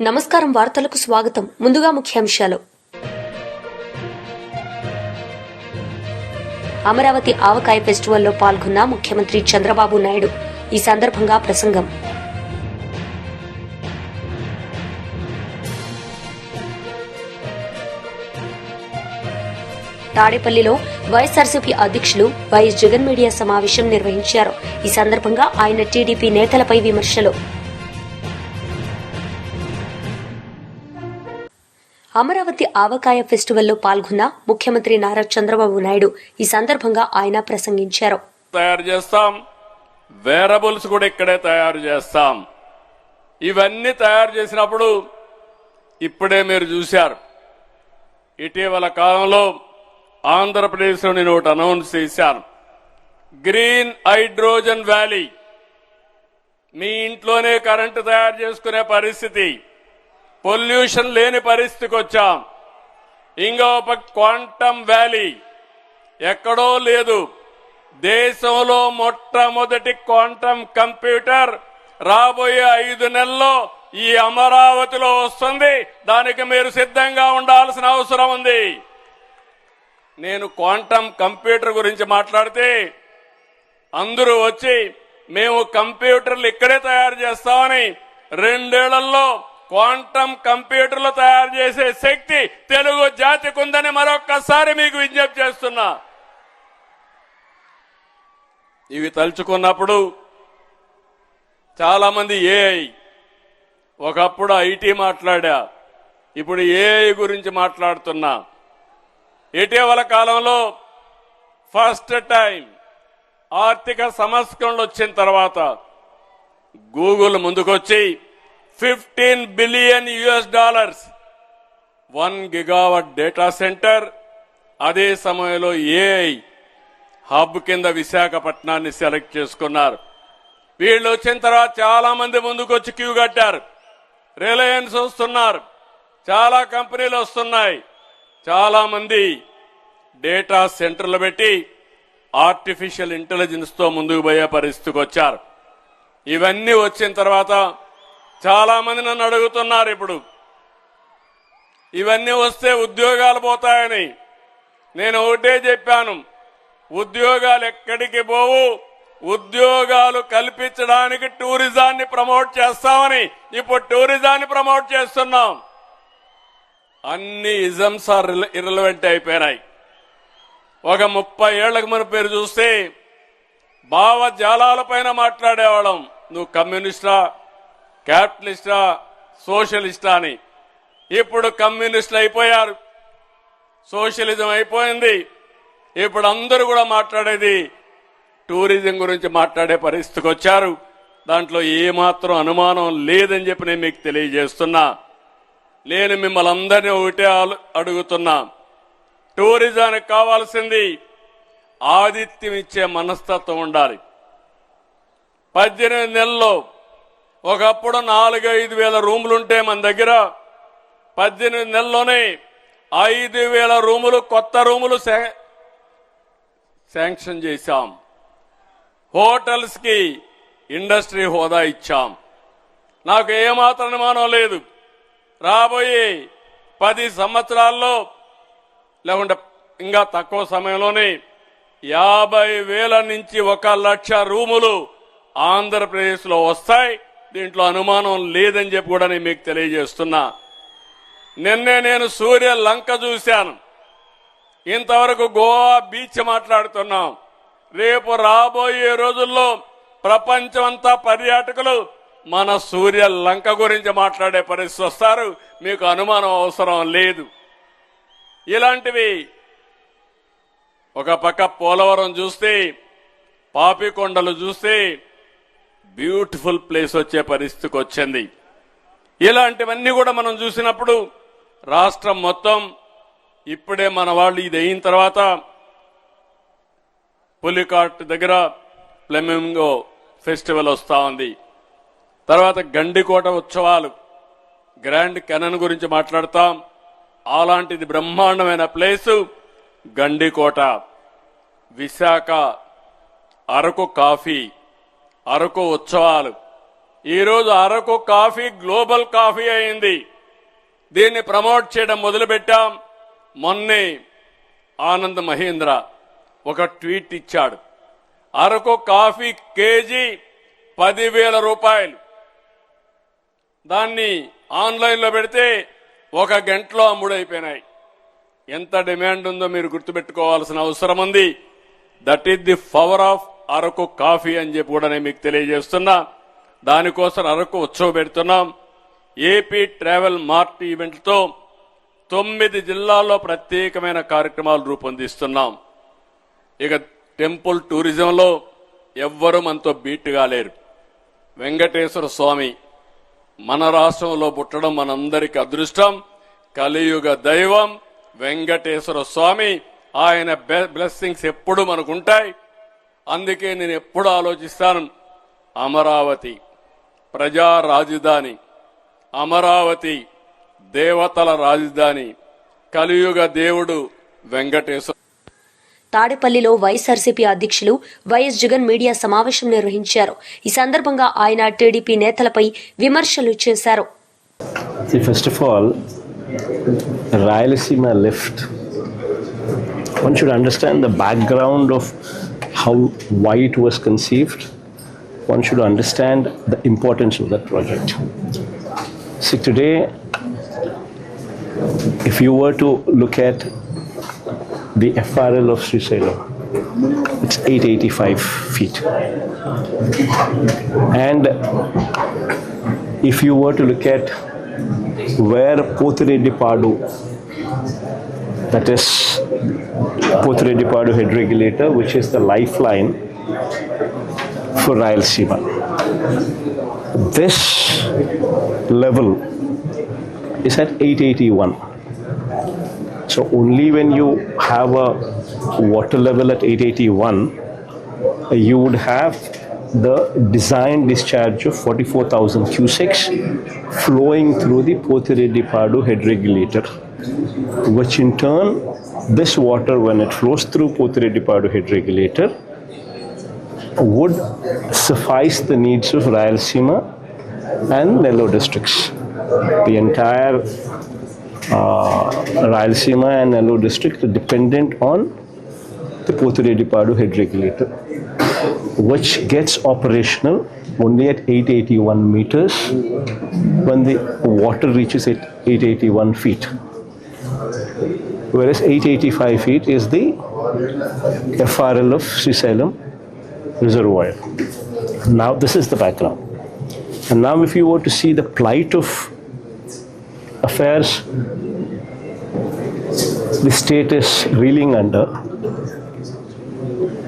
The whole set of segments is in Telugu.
నమస్కారం. వార్తలకు స్వాగతం. ముందుగా ముఖ్యాంశాలు. అమరావతి ఆవకాయ ఫెస్టివల్లో పాల్గొన్న ముఖ్యమంత్రి చంద్రబాబు నాయుడు. ఈ సందర్భంగా ప్రసంగం. తాడేపల్లిలో వైఎస్ఆర్సీపీ అధ్యక్షులు వైఎస్ జగన్ మీడియా సమావేశం నిర్వహించారు. ఈ సందర్భంగా ఆయన టీడీపీ నేతలపై విమర్శలు. అమరావతి ఆవకాయ ఫెస్టివల్లో పాల్గొన్న ముఖ్యమంత్రి నారా చంద్రబాబు నాయుడు. ఈ సందర్భంగా ఆయన ప్రసంగించారు. తయారు చేస్తాం, వేరబుల్స్ కూడా ఇక్కడే తయారు చేస్తాం. ఇవన్నీ తయారు చేసినప్పుడు ఇప్పుడే మీరు చూశారు, ఇటీవల కాలంలో ఆంధ్రప్రదేశ్లో నేను ఒకటి అనౌన్స్ చేశాను. Green hydrogen valley. మీ ఇంట్లోనే కరెంటు తయారు చేసుకునే పరిస్థితి, పొల్యూషన్ లేని పరిస్థితికి వచ్చాం. ఇంకో క్వాంటమ్ వ్యాలీ ఎక్కడో లేదు. దేశంలో మొట్టమొదటి క్వాంటమ్ కంప్యూటర్ రాబోయే 5 నెలల్లో ఈ అమరావతిలో వస్తుంది. దానికి మీరు సిద్ధంగా ఉండాల్సిన అవసరం ఉంది. నేను క్వాంటమ్ కంప్యూటర్ గురించి మాట్లాడితే అందరూ వచ్చి మేము కంప్యూటర్లు ఇక్కడే తయారు చేస్తామని, 2 ఏళ్లలో క్వాంటమ్ కంప్యూటర్లు తయారు చేసే శక్తి తెలుగు జాతికి ఉందని మరొక్కసారి మీకు విజ్ఞప్తి చేస్తున్నా. ఇవి తలుచుకున్నప్పుడు చాలా మంది ఏఐ, ఒకప్పుడు ఐటీ మాట్లాడా, ఇప్పుడు ఏఐ గురించి మాట్లాడుతున్నా. ఇటీవల కాలంలో ఫస్ట్ టైం ఆర్థిక సంస్కరణలు వచ్చిన తర్వాత గూగుల్ ముందుకొచ్చి $15 బిలియన్ 1 గిగావాట్ డేటా సెంటర్, అదే సమయంలో ఏఐ హబ్ కింద విశాఖపట్నాన్ని సెలెక్ట్ చేసుకున్నారు. వీళ్ళు వచ్చిన తర్వాత చాలా మంది ముందుకొచ్చి క్యూ కట్టారు. రిలయన్స్ వస్తున్నారు, చాలా కంపెనీలు వస్తున్నాయి. చాలా మంది డేటా సెంటర్లు పెట్టి ఆర్టిఫిషియల్ ఇంటెలిజెన్స్ తో ముందుకు పోయే పరిస్థితికి వచ్చారు. ఇవన్నీ వచ్చిన తర్వాత చాలా మంది నన్ను అడుగుతున్నారు, ఇప్పుడు ఇవన్నీ వస్తే ఉద్యోగాలు పోతాయని. నేను ఒకటే చెప్పాను, ఉద్యోగాలు ఎక్కడికి పోవు. ఉద్యోగాలు కల్పించడానికి టూరిజాన్ని ప్రమోట్ చేస్తామని ఇప్పుడు టూరిజాన్ని ప్రమోట్ చేస్తున్నాం. అన్ని ఇజమ్స్ ఆర్ ఇర్రెలవెంట్ అయిపోయినాయి. ఒక 30 ఏళ్లకు మన పేరు చూస్తే భావజాలాలపైన మాట్లాడేవాళ్ళం. నువ్వు కమ్యూనిస్టా, క్యాపిటలిస్టా, సోషలిస్టా అని. ఇప్పుడు కమ్యూనిస్టులు అయిపోయారు, సోషలిజం అయిపోయింది. ఇప్పుడు అందరూ కూడా మాట్లాడేది టూరిజం గురించి మాట్లాడే పరిస్థితికి వచ్చారు. దాంట్లో ఏమాత్రం అనుమానం లేదని చెప్పి నేను మీకు తెలియజేస్తున్నా. నేను మిమ్మల్ని అందరినీ ఒకటే అడుగుతున్నా, టూరిజానికి కావాల్సింది ఆతిథ్యం ఇచ్చే మనస్తత్వం ఉండాలి. 18 నెలల్లో ఒకప్పుడు 4-5 వేల రూములుంటే మన దగ్గర 18 నెలల్లోనే 5,000 రూములు, కొత్త రూములు శాంక్షన్ చేశాం. హోటల్స్ కి ఇండస్ట్రీ హోదా ఇచ్చాం. నాకు ఏమాత్రం అనుమానం లేదు, రాబోయే 10 సంవత్సరాల్లో లేకుంటే ఇంకా తక్కువ సమయంలోనే 50,000 నుంచి 1,00,000 రూములు ఆంధ్రప్రదేశ్ లో వస్తాయి. దీంట్లో అనుమానం లేదని చెప్పి కూడా నేను మీకు తెలియజేస్తున్నా. నిన్నే నేను సూర్య లంక చూశాను. ఇంతవరకు గోవా బీచ్ మాట్లాడుతున్నాం. రేపు రాబోయే రోజుల్లో ప్రపంచమంతా పర్యాటకులు మన సూర్య లంక గురించి మాట్లాడే పరిస్థితి వస్తారు. మీకు అనుమానం అవసరం లేదు. ఇలాంటివి ఒక పక్క పోలవరం చూస్తే, పాపికొండలు చూస్తే బ్యూటిఫుల్ ప్లేస్ వచ్చే పరిస్థితికి వచ్చింది. ఇలాంటివన్నీ కూడా మనం చూసినప్పుడు రాష్ట్రం మొత్తం ఇప్పుడే మన వాళ్ళు ఇది అయిన తర్వాత పులికాట్ దగ్గర ఫ్లెమింగో ఫెస్టివల్ వస్తా ఉంది. తర్వాత గండికోట ఉత్సవాలు, గ్రాండ్ కెనన్ గురించి మాట్లాడతాం. అలాంటిది బ్రహ్మాండమైన ప్లేసు గండికోట. విశాఖ, అరకు కాఫీ, అరకు ఉత్సవాలు, ఈరోజు అరకు కాఫీ గ్లోబల్ కాఫీ అయింది. దీన్ని ప్రమోట్ చేయడం మొదలుపెట్టాం. మొన్నే ఆనంద్ మహీంద్ర ఒక ట్వీట్ ఇచ్చాడు. అరకు కాఫీ కేజీ 10,000 రూపాయలు. దాన్ని ఆన్లైన్లో పెడితే 1 గంటలో అమ్ముడైపోయినాయి. ఎంత డిమాండ్ ఉందో మీరు గుర్తుపెట్టుకోవాల్సిన అవసరం ఉంది. That is the power of Araku coffee అని చెప్పి కూడా నేను మీకు తెలియజేస్తున్నా. దానికోసం అరకు ఉత్సవం పెడుతున్నాం. ఏపీ ట్రావెల్ మార్ట్ ఈవెంట్తో 9 జిల్లాల్లో ప్రత్యేకమైన కార్యక్రమాలు రూపొందిస్తున్నాం. ఇక టెంపుల్ టూరిజంలో ఎవ్వరూ మనతో బీట్ కాలేరు. వెంకటేశ్వర స్వామి మన రాష్ట్రంలో పుట్టడం మనందరికీ అదృష్టం. కలియుగ దైవం వెంకటేశ్వర స్వామి. ఆయన బ్లెస్సింగ్స్ ఎప్పుడు మనకుంటాయి. అందుకే నేను ఎప్పుడు ఆలోచిస్తాను, అమరావతి ప్రజా రాజధాని, అమరావతి దేవతల రాజధాని, కలియుగ దేవుడు వెంకటేశ్వర. తాడేపల్లిలో వైఎస్ఆర్సీపీ అధ్యక్షులు వైఎస్ జగన్ మీడియా సమావేశం నిర్వహించారు. ఈ సందర్భంగా ఆయన టీడీపీ నేతలపై విమర్శలు చేశారు. First of all, Rayalaseema lift. One should understand the background of how, why it was conceived. One should understand the importance of that project. See, today, if you were to look at the FRL of Srisailam, it's 885 feet. And if you were to look at where Pothredipadu, that is Pothredipadu head regulator, which is the lifeline for Rayalaseema, this level is at 881. So only when you have a water level at 881, you would have the design discharge of 44,000 cusecs flowing through the Pothredipadu head regulator, which in turn, this water, when it flows through Pothredipadu head regulator, would suffice the needs of Rayalaseema and Nellore districts. The entire Rayalaseema and Nellore district are dependent on the Pothredipadu head regulator, which gets operational only at 881 meters when the water reaches 881 feet. Whereas 885 feet is the FRL of Srisailam reservoir. Now this is the background. And now if you were to see the plight of affairs the state is reeling under,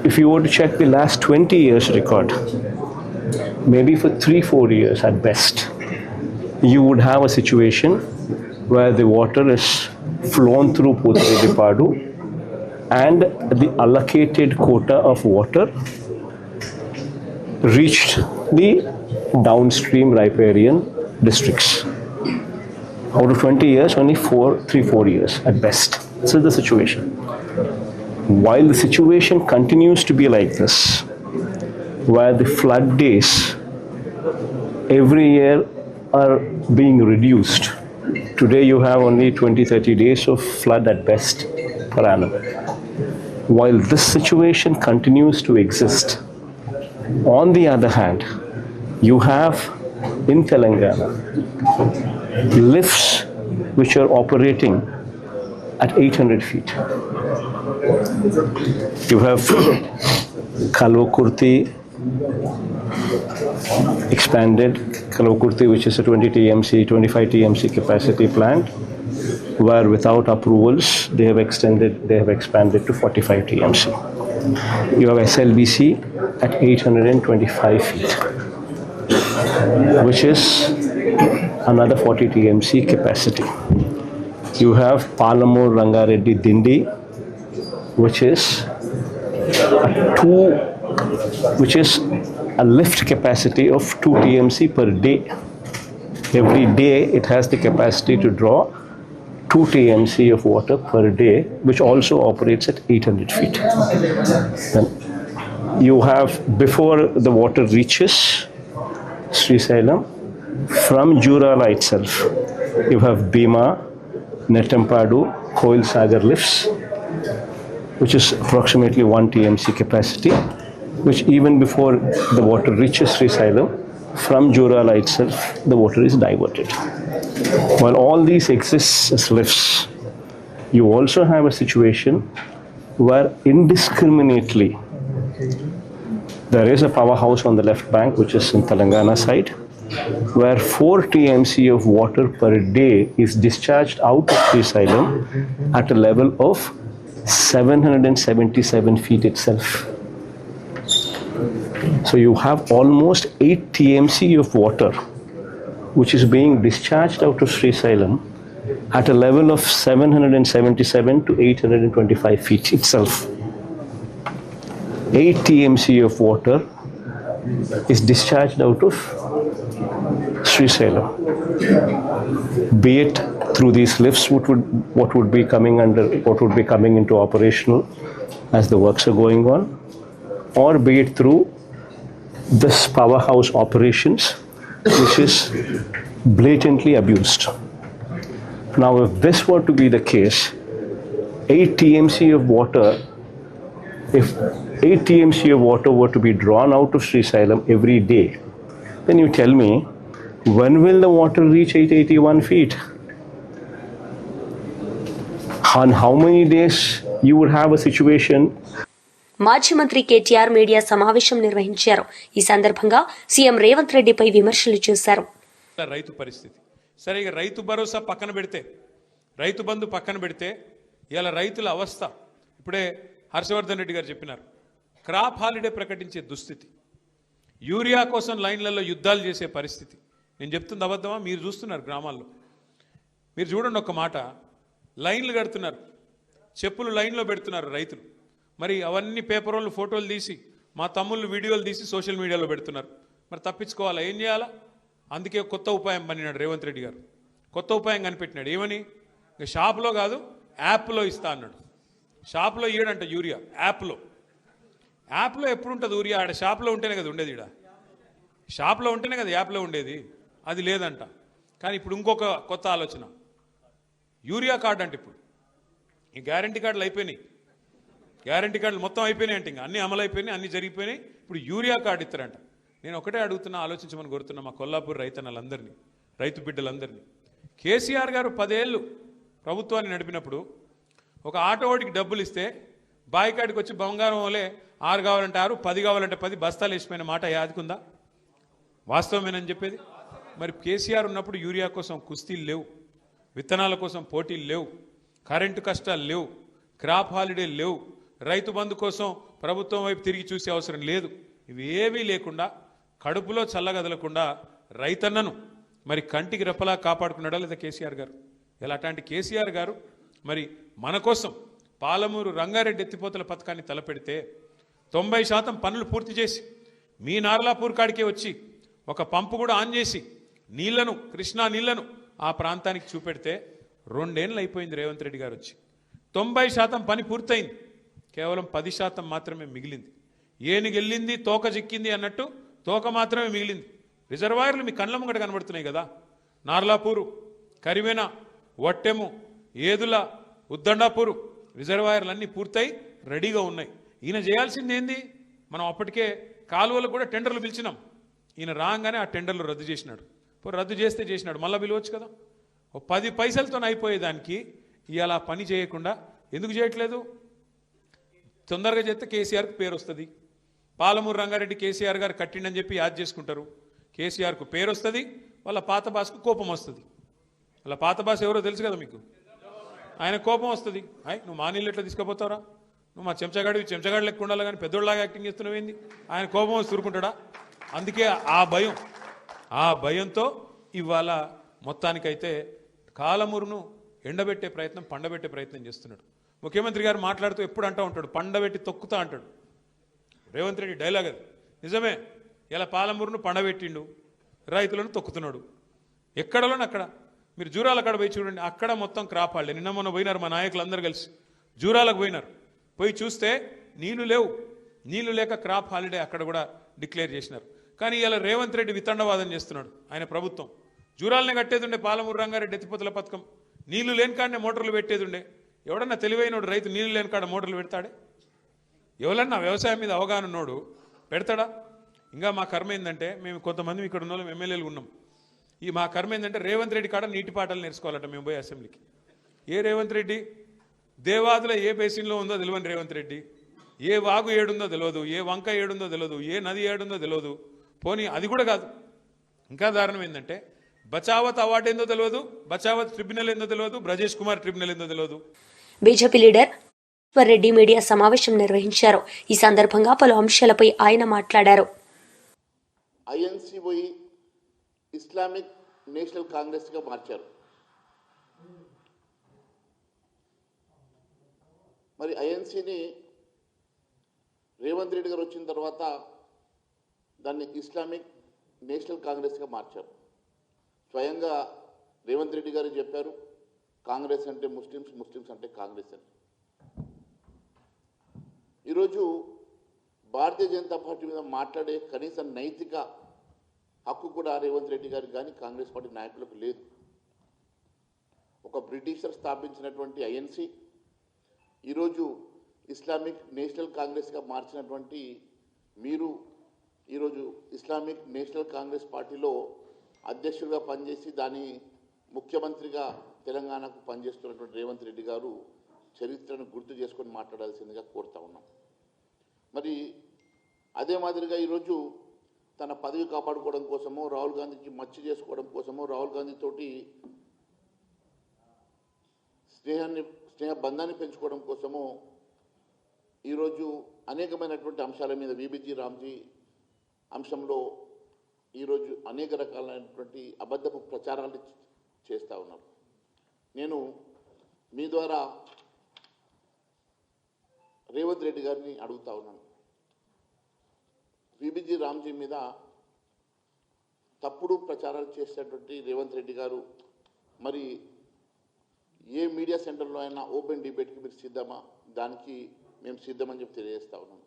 if you were to check the last 20 years record, maybe for 3-4 years at best, you would have a situation where the water is flown through Pothredipadu and the allocated quota of water reached the downstream riparian districts. Out of 20 years, only 3-4 years at best. This is the situation. While the situation continues to be like this, where the flood days every year are being reduced, today you have only 20-30 days of flood at best per annum. While this situation continues to exist, on the other hand, you have in Telangana lifts which are operating at 800 feet. You have Kalvakurthi expanded, Kalvakurthi, which is a 20 TMC, 25 TMC capacity plant, where without approvals they have expanded to 45 TMC. You have SLBC at 825 feet, which is another 40 TMC capacity. You have Palamur Rangareddy Dindi, which is a lift capacity of 2 TMC per day. Every day it has the capacity to draw 2 TMC of water per day, which also operates at 800 feet. Then you have, before the water reaches Srisailam. From Jurala itself, you have Bhima, Netampadu, Koil Sagar lifts, which is approximately 1 TMC capacity, which even before the water reaches Srisailam, from Jurala itself, the water is diverted. While all these exist as lifts, you also have a situation where indiscriminately there is a powerhouse on the left bank, which is in Telangana side, where 4 TMC of water per day is discharged out of Srisailam at a level of 777 feet itself. So you have almost 8 TMC of water which is being discharged out of Srisailam at a level of 777 to 825 feet itself. 8 TMC of water is discharged out of Srisailam. Be it through these lifts, what would be coming into operational as the works are going on, or be it through this powerhouse operations, which is blatantly abused. Now, if this were to be the case, 8 TMC of water, if 8 TMC of water were to be drawn out of Srisailam every day, then you tell me, when will the water reach 881 feet? On how many days you would have a situation? మాజీ మంత్రి కేటీఆర్ మీడియా సమావేశం నిర్వహించారు. ఈ సందర్భంగా సీఎం రేవంత్ రెడ్డిపై విమర్శలు చేశారు. రైతు పరిస్థితి సరే, ఇక రైతు భరోసా పక్కన పెడితే, రైతు బంధు పక్కన పెడితే, ఇలా రైతుల అవస్థ ఇప్పుడే హర్షవర్ధన్ రెడ్డి గారు చెప్పినారు. క్రాప్ హాలిడే ప్రకటించే దుస్థితి, యూరియా కోసం లైన్లలో యుద్ధాలు చేసే పరిస్థితి. నేను చెప్తుంది అబద్ధమా? మీరు చూస్తున్నారు గ్రామాల్లో. మీరు చూడండి ఒక్క మాట, లైన్లు కడుతున్నారు, చెప్పులు లైన్లో పెడుతున్నారు రైతులు. మరి అవన్నీ పేపర్ వాళ్ళు ఫోటోలు తీసి, మా తమ్ముళ్ళు వీడియోలు తీసి సోషల్ మీడియాలో పెడుతున్నారు. మరి తప్పించుకోవాలా? ఏం చేయాలా? అందుకే కొత్త ఉపాయం పన్నినాడు రేవంత్ రెడ్డి గారు. కొత్త ఉపాయం కనిపెట్టినాడు. ఏమని? ఇక షాప్లో కాదు, యాప్లో ఇస్తా అన్నాడు. షాప్లో ఇయ్యడంట యూరియా, యాప్లో. యాప్లో ఎప్పుడు ఉంటుంది యూరియా? ఆడ షాప్లో ఉంటేనే కదా ఉండేది, ఈడ షాప్లో ఉంటేనే కదా యాప్లో ఉండేది. అది లేదంట. కానీ ఇప్పుడు ఇంకొక కొత్త ఆలోచన, యూరియా కార్డు అంటే ఇప్పుడు ఈ గ్యారంటీ కార్డులు అయిపోయినాయి, గ్యారంటీ కార్డులు మొత్తం అయిపోయినాయి అంటే, ఇంకా అన్నీ అమలు అయిపోయినాయి, అన్నీ జరిగిపోయినాయి. ఇప్పుడు యూరియా కార్డు ఇస్తారంట. నేను ఒకటే అడుగుతున్నా, ఆలోచించమని కోరుతున్నా మా కొల్లాపూర్ రైతన్నలందరినీ, రైతు బిడ్డలందరినీ. కేసీఆర్ గారు 10 ఏళ్ళు ప్రభుత్వాన్ని నడిపినప్పుడు ఒక ఆటోవాడికి డబ్బులు ఇస్తే బాయికాడికి వచ్చి బంగారం వలే 6 కావాలంటే 6, 10 కావాలంటే 10 బస్తాలు వేసిపోయిన మాట యాదికుందా? వాస్తవమేనని చెప్పేది. మరి కేసీఆర్ ఉన్నప్పుడు యూరియా కోసం కుస్తీలు లేవు, విత్తనాల కోసం పోటీలు లేవు, కరెంటు కష్టాలు లేవు, క్రాప్ హాలిడే లేవు, రైతు బంధు కోసం ప్రభుత్వం వైపు తిరిగి చూసే అవసరం లేదు. ఇవి ఏవీ లేకుండా, కడుపులో చల్లగదలకుండా రైతన్నను మరి కంటికి రెప్పలా కాపాడుకున్నాడా లేదా కేసీఆర్ గారు? ఇలా అట్లాంటి కేసీఆర్ గారు మరి మన కోసం పాలమూరు రంగారెడ్డి ఎత్తిపోతల పథకాన్ని తలపెడితే 90% పనులు పూర్తి చేసి మీ నార్లాపూర్ కాడికే వచ్చి ఒక పంపు కూడా ఆన్ చేసి నీళ్లను, కృష్ణా నీళ్లను ఆ ప్రాంతానికి చూపెడితే 2 ఏళ్ళు అయిపోయింది రేవంత్ రెడ్డి గారు వచ్చి. 90% పని పూర్తయింది, కేవలం 10% మాత్రమే మిగిలింది. ఏనుగెళ్ళింది తోక చిక్కింది అన్నట్టు తోక మాత్రమే మిగిలింది. రిజర్వాయర్లు మీ కళ్ళ ముంగట కనబడుతున్నాయి కదా. నార్లాపూరు, కరివెన, వట్టెము, ఏదుల, ఉద్దండాపూరు రిజర్వాయర్లు అన్నీ పూర్తయి రెడీగా ఉన్నాయి. ఈయన చేయాల్సింది ఏంది? మనం అప్పటికే కాలువలకు కూడా టెండర్లు పిలిచినాం. ఈయన రాగానే ఆ టెండర్లు రద్దు చేసినాడు. రద్దు చేస్తే చేసినాడు, మళ్ళీ పిలవచ్చు కదా. 10 పైసలతో అయిపోయేదానికి ఇవాళ పని చేయకుండా ఎందుకు చేయట్లేదు? తొందరగా చేస్తే కేసీఆర్కు పేరు వస్తుంది. పాలమూరు రంగారెడ్డి కేసీఆర్ గారు కట్టిండని చెప్పి యాద్ చేసుకుంటారు. కేసీఆర్కు పేరు వస్తుంది, వాళ్ళ పాత బాస్కు కోపం వస్తుంది. వాళ్ళ పాత బాస్ ఎవరో తెలుసు కదా మీకు. ఆయన కోపం వస్తుంది, నువ్వు మా నీళ్ళు ఎట్లా తీసుకుపోతావురా, నువ్వు మా చెంచగాడు లెక్క ఉండాలి కానీ పెద్దోళ్ళలాగా యాక్టింగ్ చేస్తున్నావేంది? ఆయన కోపం వచ్చి ఊరుకుంటాడా? అందుకే ఆ భయంతో ఇవాళ మొత్తానికైతే కాలమూరును ఎండబెట్టే ప్రయత్నం, పండబెట్టే ప్రయత్నం చేస్తున్నాడు. ముఖ్యమంత్రి గారు మాట్లాడుతూ ఎప్పుడు అంటూ ఉంటాడు, పండబెట్టి తొక్కుతా అంటాడు. రేవంత్ రెడ్డి డైలాగ్ అది. నిజమే, ఇలా పాలమూరును పండబెట్టిండు, రైతులను తొక్కుతున్నాడు. ఎక్కడలోని అక్కడ మీరు జూరాల అక్కడ పోయి చూడండి, అక్కడ మొత్తం క్రాప్ హాలిడే. నిన్న మొన్న పోయినారు మా నాయకులు అందరూ కలిసి, జూరాలకు పోయినారు. పోయి చూస్తే నీళ్లు లేవు, నీళ్లు లేక క్రాప్ హాలిడే అక్కడ కూడా డిక్లేర్ చేసినారు. కానీ ఇలా రేవంత్ రెడ్డి వితండవాదం చేస్తున్నాడు. ఆయన ప్రభుత్వం జూరాలనే కట్టేది ఉండే, పాలమూరు రంగారెడ్డి ఎత్తిపోతల పథకం, నీళ్లు లేని కాడనే మోటార్లు పెట్టేది ఉండే. ఎవడన్నా తెలివైనోడు రైతు నీళ్లు లేని కాడ మోటార్లు పెడతాడే? ఎవరన్నా వ్యవసాయం మీద అవగాహన ఉన్నోడు పెడతాడా? ఇంకా మా కర్మ ఏంటంటే, మేము కొంతమంది ఇక్కడ ఉన్న వాళ్ళం ఎమ్మెల్యేలు ఉన్నాం. మా కర్మ ఏంటంటే రేవంత్ రెడ్డి కాడ నీటి పాటలు నేర్చుకోవాలట మేము పోయి అసెంబ్లీకి. ఏ రేవంత్ రెడ్డి? దేవాదుల ఏ బేసిన్లో ఉందో తెలియని రేవంత్ రెడ్డి, ఏ వాగు ఏడుందో తెలియదు, ఏ వంక ఏడుందో తెలియదు, ఏ నది ఏడుందో తెలియదు. పోనీ అది కూడా కాదు, ఇంకా దారుణం ఏంటంటే బచావత్ అవార్డు ఏందో తెలియదు, బచావత్ ట్రిబ్యునల్ ఏందో తెలియదు, బ్రజేష్ కుమార్ ట్రిబ్యునల్ ఏందో తెలియదు. బీజేపీ లీడర్ రెడ్డి మీడియా సమావేశం నిర్వహించారు. ఈ సందర్భంగా పలు అంశాలపై ఆయన మాట్లాడారు. ఐఎన్సీ పోయి ఇస్లామిక్ నేషనల్ కాంగ్రెస్గా మార్చారు. మరి ఐఎన్సీని రేవంత్ రెడ్డి గారు వచ్చిన తర్వాత దాన్ని ఇస్లామిక్ నేషనల్ కాంగ్రెస్గా మార్చారు. స్వయంగా రేవంత్ రెడ్డి గారు చెప్పారు, కాంగ్రెస్ అంటే ముస్లిమ్స్, ముస్లిమ్స్ అంటే కాంగ్రెస్ అని. ఈరోజు భారతీయ జనతా పార్టీ మీద మాట్లాడే కనీస నైతిక హక్కు కూడా రేవంత్ రెడ్డి గారికి కానీ కాంగ్రెస్ పార్టీ నాయకులకు లేదు. ఒక బ్రిటిషర్ స్థాపించినటువంటి ఐఎన్సీ ఈరోజు ఇస్లామిక్ నేషనల్ కాంగ్రెస్గా మార్చినటువంటి మీరు ఈరోజు ఇస్లామిక్ నేషనల్ కాంగ్రెస్ పార్టీలో అధ్యక్షుడిగా పనిచేసి దాని ముఖ్యమంత్రిగా తెలంగాణకు పనిచేస్తున్నటువంటి రేవంత్ రెడ్డి గారు చరిత్రను గుర్తు చేసుకొని మాట్లాడాల్సిందిగా కోరుతా ఉన్నాం. మరి అదే మాదిరిగా ఈరోజు తన పదవి కాపాడుకోవడం కోసమో, రాహుల్ గాంధీకి మచ్చి చేసుకోవడం కోసమో, రాహుల్ గాంధీ తోటి స్నేహ బంధాన్ని పెంచుకోవడం కోసమో ఈరోజు అనేకమైనటువంటి అంశాల మీద వీబీజీ రామ్జీ అంశంలో ఈరోజు అనేక రకాలైనటువంటి అబద్ధపు ప్రచారాలు చేస్తూ ఉన్నారు. నేను మీ ద్వారా రేవంత్ రెడ్డి గారిని అడుగుతా ఉన్నాను, వీబీజీ రామ్జీ మీద తప్పుడు ప్రచారాలు చేసేటువంటి రేవంత్ రెడ్డి గారు మరి ఏ మీడియా సెంటర్లో అయినా ఓపెన్ డిబేట్కి మీరు సిద్ధమా? దానికి మేము సిద్ధమని చెప్పి తెలియజేస్తా ఉన్నాం.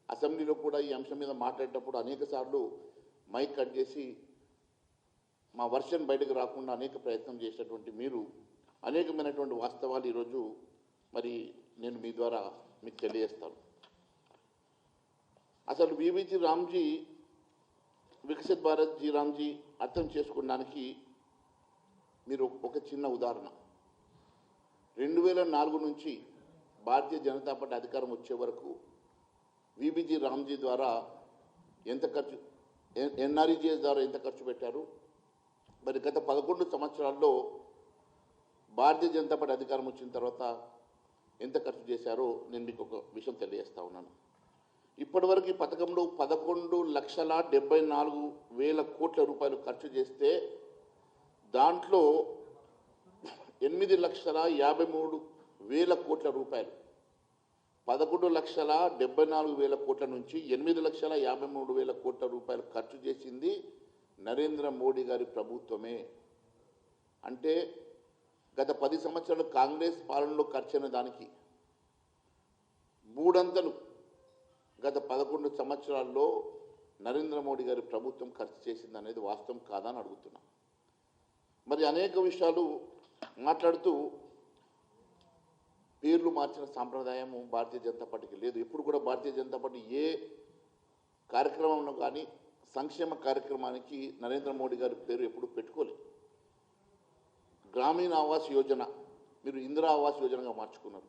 అసెంబ్లీలో కూడా ఈ అంశం మీద మాట్లాడేటప్పుడు అనేక సార్లు మైక్ కట్ చేసి మా వర్షన్ బయటకు రాకుండా అనేక ప్రయత్నం చేసినటువంటి మీరు అనేకమైనటువంటి వాస్తవాలు ఈరోజు మరి నేను మీ ద్వారా మీకు తెలియజేస్తాను. అసలు వీబీజీ రామ్జీ, వికసిత్ భారత్ జీ రామ్జీ అర్థం చేసుకోవడానికి మీరు ఒక చిన్న ఉదాహరణ. 2004 నుంచి భారతీయ జనతా పార్టీ అధికారం వచ్చే వరకు వీబీజీ రామ్జీ ద్వారా ఎంత ఖర్చు, ఎన్ఆర్ఈజీఎస్ ద్వారా ఎంత ఖర్చు పెట్టారు, మరి గత 11 సంవత్సరాల్లో భారతీయ జనతా పార్టీ అధికారం వచ్చిన తర్వాత ఎంత ఖర్చు చేశారో నేను మీకు ఒక విషయం తెలియజేస్తా ఉన్నాను. ఇప్పటివరకు ఈ పథకంలో 11,74,000 కోట్ల రూపాయలు ఖర్చు చేస్తే దాంట్లో 8,53,000 కోట్ల రూపాయలు, 11,74,000 కోట్ల నుంచి 8,53,000 కోట్ల రూపాయలు ఖర్చు చేసింది నరేంద్ర మోడీ గారి ప్రభుత్వమే. అంటే గత 10 సంవత్సరాలు కాంగ్రెస్ పాలనలో ఖర్చైన దానికి 3 అంతలు గత 11 సంవత్సరాల్లో నరేంద్ర మోడీ గారి ప్రభుత్వం ఖర్చు చేసింది అనేది వాస్తవం కాదా అని అడుగుతున్నా. మరి అనేక విషయాలు మాట్లాడుతూ పేర్లు మార్చిన సాంప్రదాయము భారతీయ జనతా పార్టీకి లేదు. ఎప్పుడు కూడా భారతీయ జనతా పార్టీ ఏ కార్యక్రమంలో కానీ సంక్షేమ కార్యక్రమానికి నరేంద్ర మోడీ గారి పేరు ఎప్పుడు పెట్టుకోలేదు. గ్రామీణ ఆవాస్ యోజన మీరు ఇందిరా ఆవాస్ యోజనగా మార్చుకున్నారు.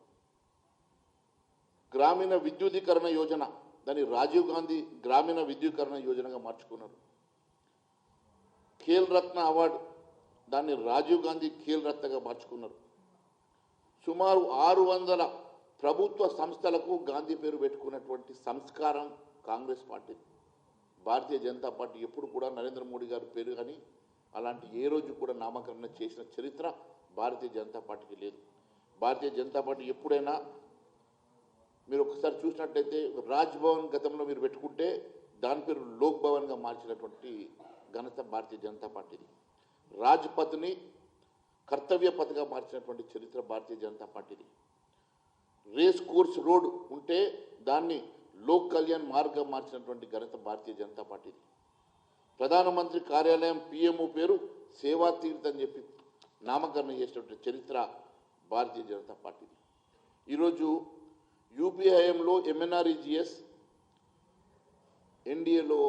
గ్రామీణ విద్యుదీకరణ యోజన దాన్ని రాజీవ్ గాంధీ గ్రామీణ విద్యుదీకరణ యోజనగా మార్చుకున్నారు. ఖేల్ రత్న అవార్డు దాన్ని రాజీవ్ గాంధీ ఖేల్ రత్నగా మార్చుకున్నారు. సుమారు 600 ప్రభుత్వ సంస్థలకు గాంధీ పేరు పెట్టుకున్నటువంటి సంస్కారం కాంగ్రెస్ పార్టీ. భారతీయ జనతా పార్టీ ఎప్పుడు కూడా నరేంద్ర మోడీ గారి పేరు కానీ అలాంటి ఏ రోజు కూడా నామకరణ చేసిన చరిత్ర భారతీయ జనతా పార్టీకి లేదు. భారతీయ జనతా పార్టీ ఎప్పుడైనా మీరు ఒకసారి చూసినట్టయితే రాజ్ భవన్ గతంలో మీరు పెట్టుకుంటే దాని పేరు లోక్ భవన్గా మార్చినటువంటి ఘనత భారతీయ జనతా పార్టీది. రాజ్పథ్ని కర్తవ్య పథగా మార్చినటువంటి చరిత్ర భారతీయ జనతా పార్టీది. రేస్ కోర్స్ రోడ్ ఉంటే దాన్ని లోక్ కళ్యాణ్ మార్గం మార్చినటువంటి ఘనత భారతీయ జనతా పార్టీది. ప్రధానమంత్రి కార్యాలయం పిఎంఓ పేరు సేవా తీర్థ్ అని చెప్పి నామకరణం చేసినటువంటి చరిత్ర భారతీయ జనతా పార్టీ. ఈరోజు యూపీఐఎంలో ఎంఎన్ఆర్ఈజిఎస్, ఎన్డీఏలో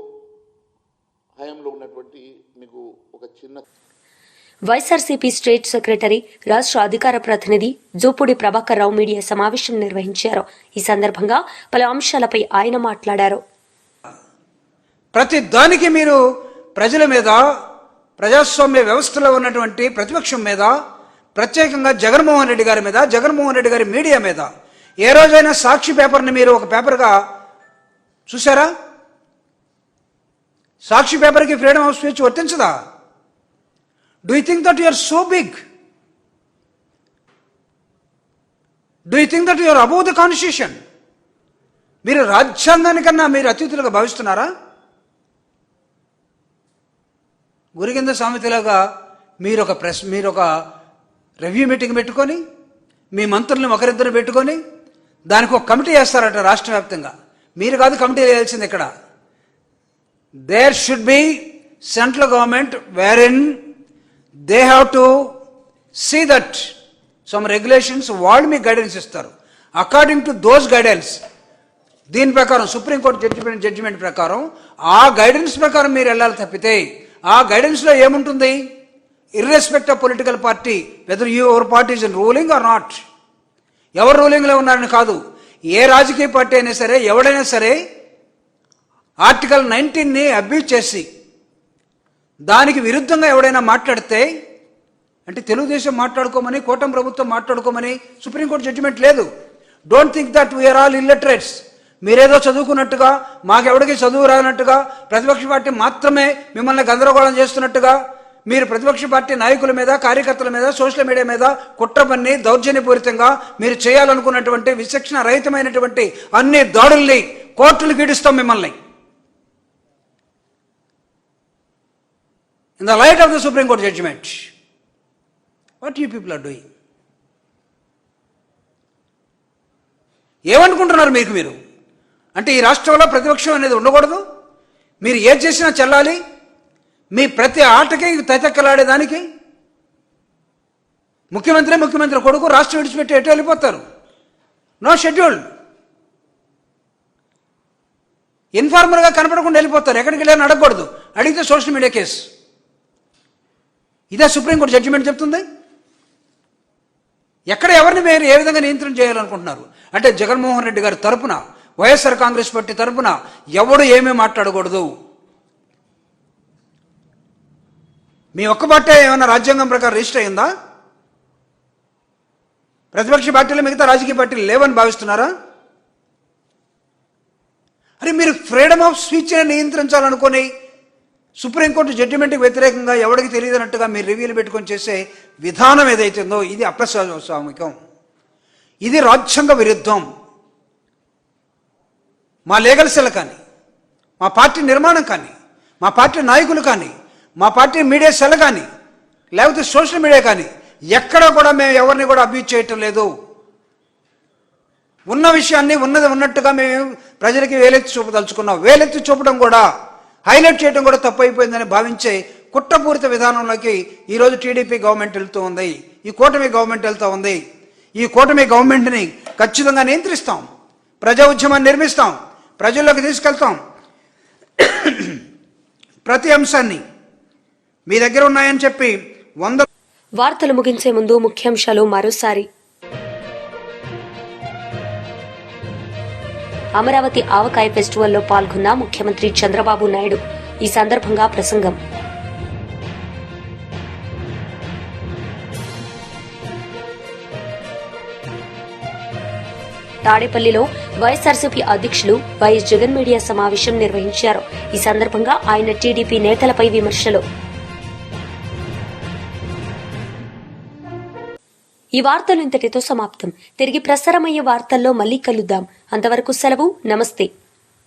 హయాంలో ఉన్నటువంటి మీకు ఒక చిన్న వైఎస్ఆర్సీపీ స్టేట్ సెక్రటరీ, రాష్ట్ర అధికార ప్రతినిధి జూపూడి ప్రభాకర్ రావు మీడియా సమావేశం నిర్వహించారు. ఈ సందర్భంగా పలు అంశాలపై ఆయన మాట్లాడారు. ప్రతి దానికి మీరు ప్రజల మీద, ప్రజాస్వామ్య వ్యవస్థలో ఉన్నటువంటి ప్రతిపక్షం మీద, ప్రత్యేకంగా జగన్మోహన్ రెడ్డి గారి మీద, జగన్మోహన్ రెడ్డి గారి మీడియా మీద ఏ రోజైనా సాక్షి పేపర్ని మీరు ఒక పేపర్గా చూసారా? సాక్షి పేపర్కి ఫ్రీడమ్ ఆఫ్ స్పీచ్ వర్తించదా? Do you think that you are so big? Do you think that you are above the constitution? మీరు రాజ్యాంగానికన్నా మీరు అతిథులుగా భావిస్తున్నారా? గురికింద సామెతలాగా మీరు ఒక రివ్యూ మీటింగ్ పెట్టుకొని మీ మంత్రుల్ని ఒకరిద్దరు పెట్టుకొని దానికి ఒక కమిటీ వేస్తారట రాష్ట్ర వ్యాప్తంగా. మీరు కాదు కమిటీ వేయాల్సింది ఇక్కడ. There should be central government wherein they have to see that some regulations వాళ్ళు మీకు గైడెన్స్ ఇస్తారు. అకార్డింగ్ టు దోస్ గైడెన్స్, దీని ప్రకారం సుప్రీంకోర్టు జడ్జిమెంట్ ప్రకారం ఆ గైడెన్స్ ప్రకారం మీరు వెళ్ళాలి తప్పితే ఆ గైడెన్స్లో ఏముంటుంది? Irrespective of political party, whether your party is in ruling or not, ఎవరు రూలింగ్లో ఉన్నారని కాదు. ఏ రాజకీయ పార్టీ అయినా సరే, ఎవడైనా సరే ఆర్టికల్ 19ని అబ్యూజ్ చేసి దానికి విరుద్ధంగా ఎవడైనా మాట్లాడితే, అంటే తెలుగుదేశం మాట్లాడుకోమని, కూటమి ప్రభుత్వం మాట్లాడుకోమని సుప్రీంకోర్టు జడ్జిమెంట్ లేదు. Don't think that we are all illiterates. మీరేదో చదువుకున్నట్టుగా, మాకెవడికి చదువు రానట్టుగా, ప్రతిపక్ష పార్టీ మాత్రమే మిమ్మల్ని గందరగోళం చేస్తున్నట్టుగా, మీరు ప్రతిపక్ష పార్టీ నాయకుల మీద, కార్యకర్తల మీద, సోషల్ మీడియా మీద కుట్ర పన్ని దౌర్జన్యపూరితంగా మీరు చేయాలనుకున్నటువంటి విచక్షణ రహితమైనటువంటి అన్ని దాడుల్ని కోర్టులు గీడిస్తాం మిమ్మల్ని. In the light of the Supreme Court judgment, what you people are doing? ఏమనుకుంటున్నారు మీరు? అంటే ఈ రాష్ట్రంలో ప్రతిపక్షం అనేది ఉండకూడదు, మీరు ఏది చేసినా చెల్లాలి, మీ ప్రతి ఆటకి తైతక్కలాడేదానికి ముఖ్యమంత్రి కొడుకు రాష్ట్రం విడిచిపెట్టి ఎటు వెళ్ళిపోతారు? నో షెడ్యూల్, ఇన్ఫార్మల్గా కనపడకుండా వెళ్ళిపోతారు. ఎక్కడికి వెళ్ళాలని అడగకూడదు, అడిగితే సోషల్ మీడియా కేసు. ఇదే సుప్రీంకోర్టు జడ్జిమెంట్ చెప్తుంది. ఎక్కడ ఎవరిని మీరు ఏ విధంగా నియంత్రణ చేయాలనుకుంటున్నారు? అంటే జగన్మోహన్ రెడ్డి గారి తరపున, వైఎస్ఆర్ కాంగ్రెస్ పార్టీ తరపున ఎవడు ఏమీ మాట్లాడకూడదు. మీ ఒక్క పార్టీ ఏమైనా రాజ్యాంగం ప్రకారం రిజిస్టర్ అయిందా? ప్రతిపక్ష పార్టీలు మిగతా రాజకీయ పార్టీలు లేవని భావిస్తున్నారా? అరే మీరు ఫ్రీడమ్ ఆఫ్ స్పీచ్ని నియంత్రించాలనుకొని సుప్రీంకోర్టు జడ్జిమెంట్కి వ్యతిరేకంగా ఎవరికి తెలియదన్నట్టుగా మీరు రివ్యూలు పెట్టుకొని చేసే విధానం ఏదైతుందో ఇది అప్రజాస్వామికం, ఇది రాజ్యాంగ విరుద్ధం. మా లీగల్ సెల్ కానీ, మా పార్టీ నిర్మాణం కానీ, మా పార్టీ నాయకులు కానీ, మా పార్టీ మీడియా సెల్ కానీ, లేకపోతే సోషల్ మీడియా కానీ ఎక్కడ కూడా మేము ఎవరిని కూడా అబ్యూజ్ చేయటం లేదు. ఉన్న విషయాన్ని ఉన్నది ఉన్నట్టుగా మేము ప్రజలకి వేలెత్తి చూపదలుచుకున్నాం. వేలెత్తి చూపడం కూడా, హైలైట్ చేయడం కూడా తప్పు అయిపోయిందని భావించే కుట్రపూరిత విధానంలోకి ఈరోజు టీడీపీ గవర్నమెంట్ వెళ్తూ ఉంది, ఈ కూటమి గవర్నమెంట్ వెళ్తూ ఉంది. ఈ కూటమి గవర్నమెంట్ని ఖచ్చితంగా నియంత్రిస్తాం, ప్రజా ఉద్యమాన్ని నిర్మిస్తాం, ప్రజల్లోకి తీసుకెళ్తాం. ప్రతి అంశాన్ని మీ దగ్గర ఉన్నాయని చెప్పి వార్తలు ముగించే ముందు ముఖ్యాంశాలు మరోసారి. అమరావతి ఆవకాయ ఫెస్టివల్లో పాల్గొన్న ముఖ్యమంత్రి చంద్రబాబు నాయుడు. ఈ సందర్భంగా ప్రసంగం. తాడేపల్లిలో వైఎస్ఆర్సీపీ అధ్యక్షులు వైఎస్ జగన్ మీడియా సమావేశం నిర్వహించారు. ఈ సందర్భంగా ఆయన టీడీపీ నేతలపై విమర్శలు. ఈ వార్తలు ఇంతటితో సమాప్తం. తిరిగి ప్రసారమయ్యే వార్తల్లో మళ్లీ కలుద్దాం. అంతవరకు సెలవు. నమస్తే.